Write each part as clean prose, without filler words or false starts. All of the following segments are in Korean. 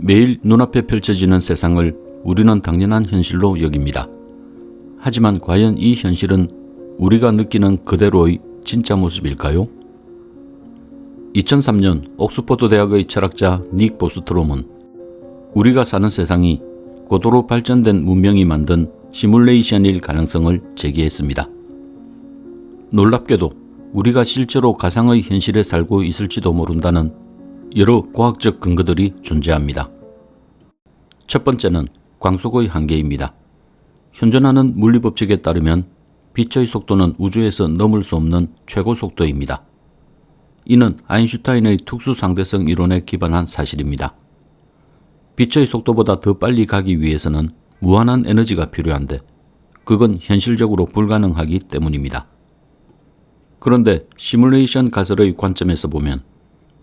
매일 눈앞에 펼쳐지는 세상을 우리는 당연한 현실로 여깁니다. 하지만 과연 이 현실은 우리가 느끼는 그대로의 진짜 모습일까요? 2003년 옥스퍼드 대학의 철학자 닉 보스트롬은 우리가 사는 세상이 고도로 발전된 문명이 만든 시뮬레이션일 가능성을 제기했습니다. 놀랍게도 우리가 실제로 가상의 현실에 살고 있을지도 모른다는 여러 과학적 근거들이 존재합니다. 첫 번째는 광속의 한계입니다. 현존하는 물리법칙에 따르면 빛의 속도는 우주에서 넘을 수 없는 최고 속도입니다. 이는 아인슈타인의 특수상대성 이론에 기반한 사실입니다. 빛의 속도보다 더 빨리 가기 위해서는 무한한 에너지가 필요한데 그건 현실적으로 불가능하기 때문입니다. 그런데 시뮬레이션 가설의 관점에서 보면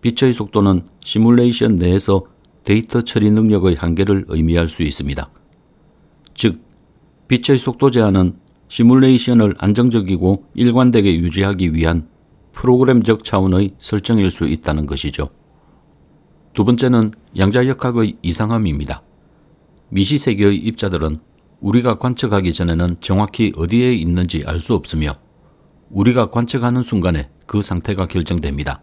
빛의 속도는 시뮬레이션 내에서 데이터 처리 능력의 한계를 의미할 수 있습니다. 즉, 빛의 속도 제한은 시뮬레이션을 안정적이고 일관되게 유지하기 위한 프로그램적 차원의 설정일 수 있다는 것이죠. 두 번째는 양자역학의 이상함입니다. 미시세계의 입자들은 우리가 관측하기 전에는 정확히 어디에 있는지 알 수 없으며 우리가 관측하는 순간에 그 상태가 결정됩니다.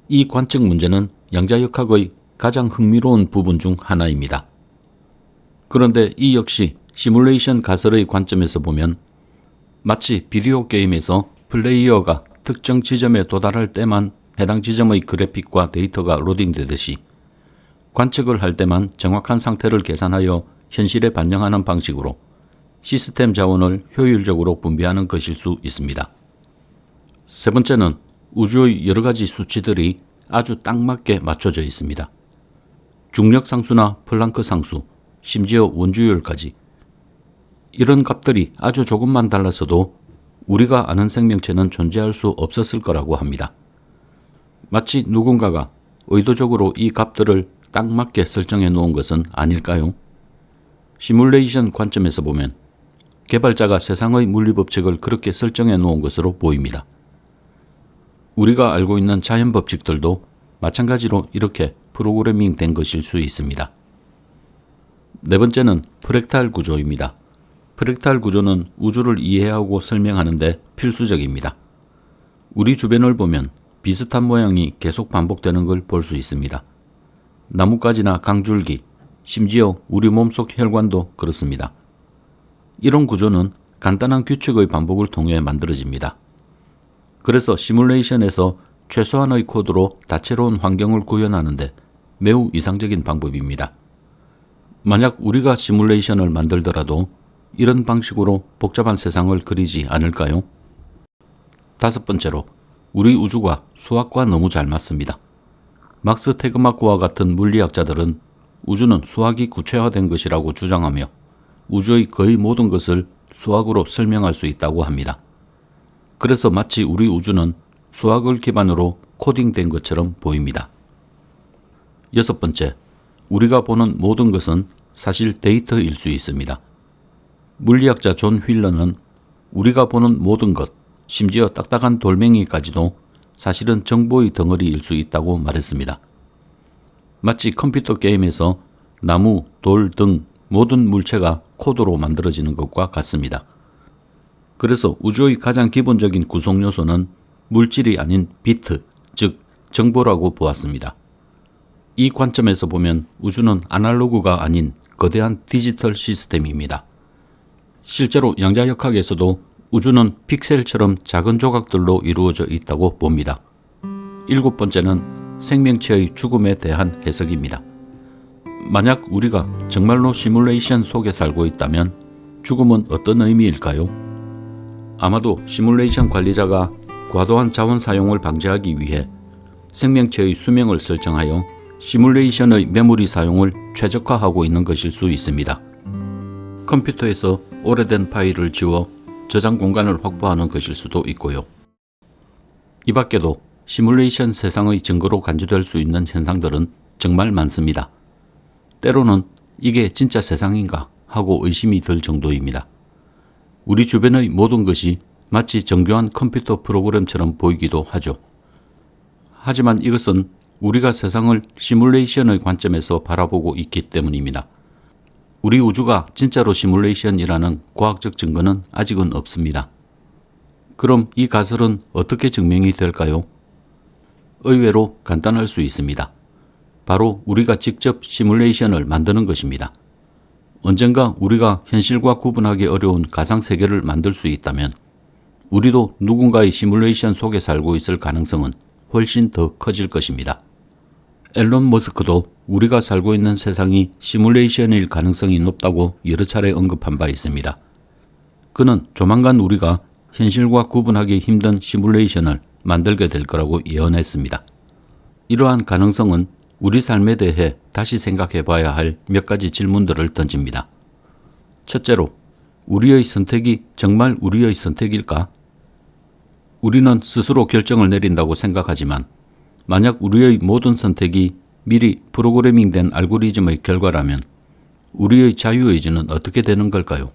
이 관측 문제는 양자역학의 가장 흥미로운 부분 중 하나입니다. 그런데 이 역시 시뮬레이션 가설의 관점에서 보면 마치 비디오 게임에서 플레이어가 특정 지점에 도달할 때만 해당 지점의 그래픽과 데이터가 로딩되듯이 관측을 할 때만 정확한 상태를 계산하여 현실에 반영하는 방식으로 시스템 자원을 효율적으로 분배하는 것일 수 있습니다. 세 번째는 우주의 여러 가지 수치들이 아주 딱 맞게 맞춰져 있습니다. 중력 상수나 플랑크 상수, 심지어 원주율까지. 이런 값들이 아주 조금만 달랐어도 우리가 아는 생명체는 존재할 수 없었을 거라고 합니다. 마치 누군가가 의도적으로 이 값들을 딱 맞게 설정해 놓은 것은 아닐까요? 시뮬레이션 관점에서 보면 개발자가 세상의 물리법칙을 그렇게 설정해 놓은 것으로 보입니다. 우리가 알고 있는 자연 법칙들도 마찬가지로 이렇게 프로그래밍 된 것일 수 있습니다. 네 번째는 프랙탈 구조입니다. 프랙탈 구조는 우주를 이해하고 설명하는데 필수적입니다. 우리 주변을 보면 비슷한 모양이 계속 반복되는 걸 볼 수 있습니다. 나뭇가지나 강줄기, 심지어 우리 몸속 혈관도 그렇습니다. 이런 구조는 간단한 규칙의 반복을 통해 만들어집니다. 그래서 시뮬레이션에서 최소한의 코드로 다채로운 환경을 구현하는데 매우 이상적인 방법입니다. 만약 우리가 시뮬레이션을 만들더라도 이런 방식으로 복잡한 세상을 그리지 않을까요? 다섯 번째로, 우리 우주가 수학과 너무 잘 맞습니다. 막스 테그마크와 같은 물리학자들은 우주는 수학이 구체화된 것이라고 주장하며 우주의 거의 모든 것을 수학으로 설명할 수 있다고 합니다. 그래서 마치 우리 우주는 수학을 기반으로 코딩된 것처럼 보입니다. 여섯 번째, 우리가 보는 모든 것은 사실 데이터일 수 있습니다. 물리학자 존 휠러는 우리가 보는 모든 것, 심지어 딱딱한 돌멩이까지도 사실은 정보의 덩어리일 수 있다고 말했습니다. 마치 컴퓨터 게임에서 나무, 돌 등 모든 물체가 코드로 만들어지는 것과 같습니다. 그래서 우주의 가장 기본적인 구성 요소는 물질이 아닌 비트, 즉 정보라고 보았습니다. 이 관점에서 보면 우주는 아날로그가 아닌 거대한 디지털 시스템입니다. 실제로 양자역학에서도 우주는 픽셀처럼 작은 조각들로 이루어져 있다고 봅니다. 일곱 번째는 생명체의 죽음에 대한 해석입니다. 만약 우리가 정말로 시뮬레이션 속에 살고 있다면 죽음은 어떤 의미일까요? 아마도 시뮬레이션 관리자가 과도한 자원 사용을 방지하기 위해 생명체의 수명을 설정하여 시뮬레이션의 메모리 사용을 최적화하고 있는 것일 수 있습니다. 컴퓨터에서 오래된 파일을 지워 저장 공간을 확보하는 것일 수도 있고요. 이 밖에도 시뮬레이션 세상의 증거로 간주될 수 있는 현상들은 정말 많습니다. 때로는 이게 진짜 세상인가 하고 의심이 들 정도입니다. 우리 주변의 모든 것이 마치 정교한 컴퓨터 프로그램처럼 보이기도 하죠. 하지만 이것은 우리가 세상을 시뮬레이션의 관점에서 바라보고 있기 때문입니다. 우리 우주가 진짜로 시뮬레이션이라는 과학적 증거는 아직은 없습니다. 그럼 이 가설은 어떻게 증명이 될까요? 의외로 간단할 수 있습니다. 바로 우리가 직접 시뮬레이션을 만드는 것입니다. 언젠가 우리가 현실과 구분하기 어려운 가상세계를 만들 수 있다면 우리도 누군가의 시뮬레이션 속에 살고 있을 가능성은 훨씬 더 커질 것입니다. 앨런 머스크도 우리가 살고 있는 세상이 시뮬레이션일 가능성이 높다고 여러 차례 언급한 바 있습니다. 그는 조만간 우리가 현실과 구분하기 힘든 시뮬레이션을 만들게 될 거라고 예언했습니다. 이러한 가능성은 우리 삶에 대해 다시 생각해 봐야 할 몇 가지 질문들을 던집니다. 첫째로, 우리의 선택이 정말 우리의 선택일까? 우리는 스스로 결정을 내린다고 생각하지만 만약 우리의 모든 선택이 미리 프로그래밍된 알고리즘의 결과라면 우리의 자유의지는 어떻게 되는 걸까요?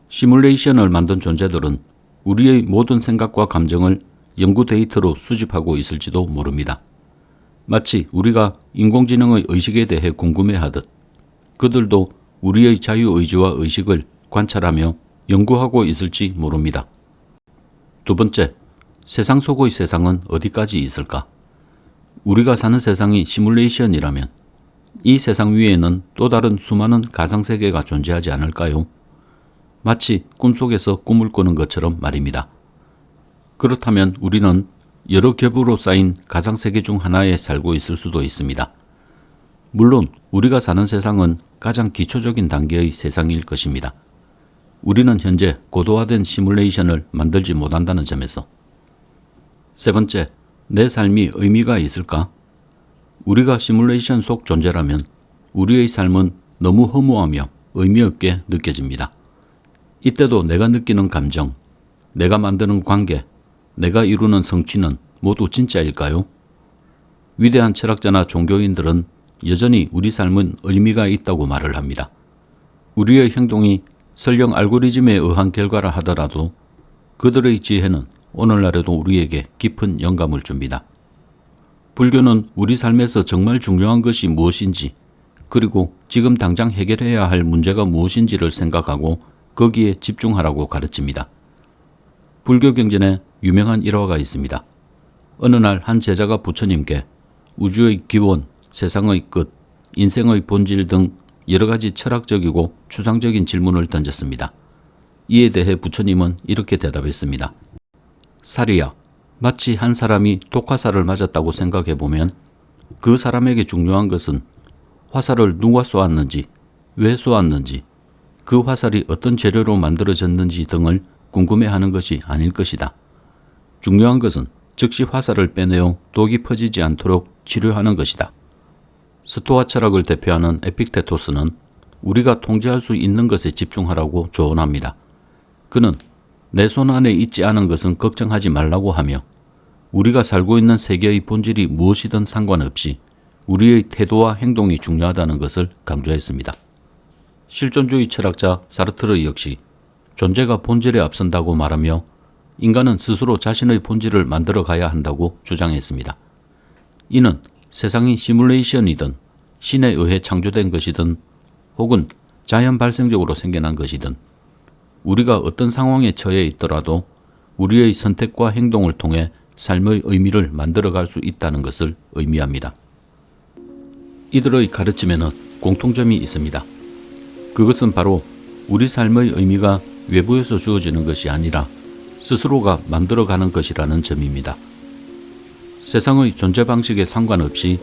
시뮬레이션을 만든 존재들은 우리의 모든 생각과 감정을 연구 데이터로 수집하고 있을지도 모릅니다. 마치 우리가 인공지능의 의식에 대해 궁금해하듯 그들도 우리의 자유의지와 의식을 관찰하며 연구하고 있을지 모릅니다. 두 번째, 세상 속의 세상은 어디까지 있을까? 우리가 사는 세상이 시뮬레이션이라면 이 세상 위에는 또 다른 수많은 가상세계가 존재하지 않을까요? 마치 꿈속에서 꿈을 꾸는 것처럼 말입니다. 그렇다면 우리는 여러 겹으로 쌓인 가상세계 중 하나에 살고 있을 수도 있습니다. 물론 우리가 사는 세상은 가장 기초적인 단계의 세상일 것입니다. 우리는 현재 고도화된 시뮬레이션을 만들지 못한다는 점에서. 세 번째, 내 삶이 의미가 있을까? 우리가 시뮬레이션 속 존재라면 우리의 삶은 너무 허무하며 의미 없게 느껴집니다. 이때도 내가 느끼는 감정, 내가 만드는 관계, 내가 이루는 성취는 모두 진짜일까요? 위대한 철학자나 종교인들은 여전히 우리 삶은 의미가 있다고 말을 합니다. 우리의 행동이 설령 알고리즘에 의한 결과라 하더라도 그들의 지혜는 오늘날에도 우리에게 깊은 영감을 줍니다. 불교는 우리 삶에서 정말 중요한 것이 무엇인지, 그리고 지금 당장 해결해야 할 문제가 무엇인지를 생각하고 거기에 집중하라고 가르칩니다. 불교 경전에 유명한 일화가 있습니다. 어느 날 한 제자가 부처님께 우주의 기원, 세상의 끝, 인생의 본질 등 여러 가지 철학적이고 추상적인 질문을 던졌습니다. 이에 대해 부처님은 이렇게 대답했습니다. 사리야, 마치 한 사람이 독화살을 맞았다고 생각해보면 그 사람에게 중요한 것은 화살을 누가 쏘았는지, 왜 쏘았는지, 그 화살이 어떤 재료로 만들어졌는지 등을 궁금해하는 것이 아닐 것이다. 중요한 것은 즉시 화살을 빼내어 독이 퍼지지 않도록 치료하는 것이다. 스토아 철학을 대표하는 에픽테토스는 우리가 통제할 수 있는 것에 집중하라고 조언합니다. 그는 내 손 안에 있지 않은 것은 걱정하지 말라고 하며 우리가 살고 있는 세계의 본질이 무엇이든 상관없이 우리의 태도와 행동이 중요하다는 것을 강조했습니다. 실존주의 철학자 사르트르 역시 존재가 본질에 앞선다고 말하며 인간은 스스로 자신의 본질을 만들어 가야 한다고 주장했습니다. 이는 세상이 시뮬레이션이든 신에 의해 창조된 것이든 혹은 자연 발생적으로 생겨난 것이든 우리가 어떤 상황에 처해 있더라도 우리의 선택과 행동을 통해 삶의 의미를 만들어갈 수 있다는 것을 의미합니다. 이들의 가르침에는 공통점이 있습니다. 그것은 바로 우리 삶의 의미가 외부에서 주어지는 것이 아니라 스스로가 만들어가는 것이라는 점입니다. 세상의 존재 방식에 상관없이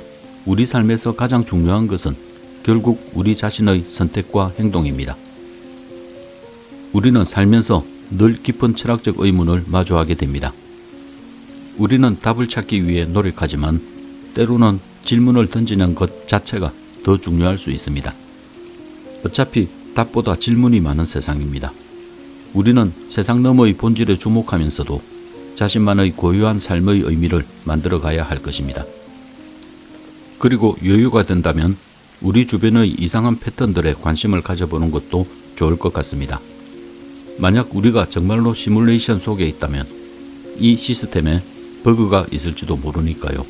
우리 삶에서 가장 중요한 것은 결국 우리 자신의 선택과 행동입니다. 우리는 살면서 늘 깊은 철학적 의문을 마주하게 됩니다. 우리는 답을 찾기 위해 노력하지만 때로는 질문을 던지는 것 자체가 더 중요할 수 있습니다. 어차피 답보다 질문이 많은 세상입니다. 우리는 세상 너머의 본질에 주목하면서도 자신만의 고유한 삶의 의미를 만들어 가야 할 것입니다. 그리고 여유가 된다면 우리 주변의 이상한 패턴들에 관심을 가져보는 것도 좋을 것 같습니다. 만약 우리가 정말로 시뮬레이션 속에 있다면 이 시스템에 버그가 있을지도 모르니까요.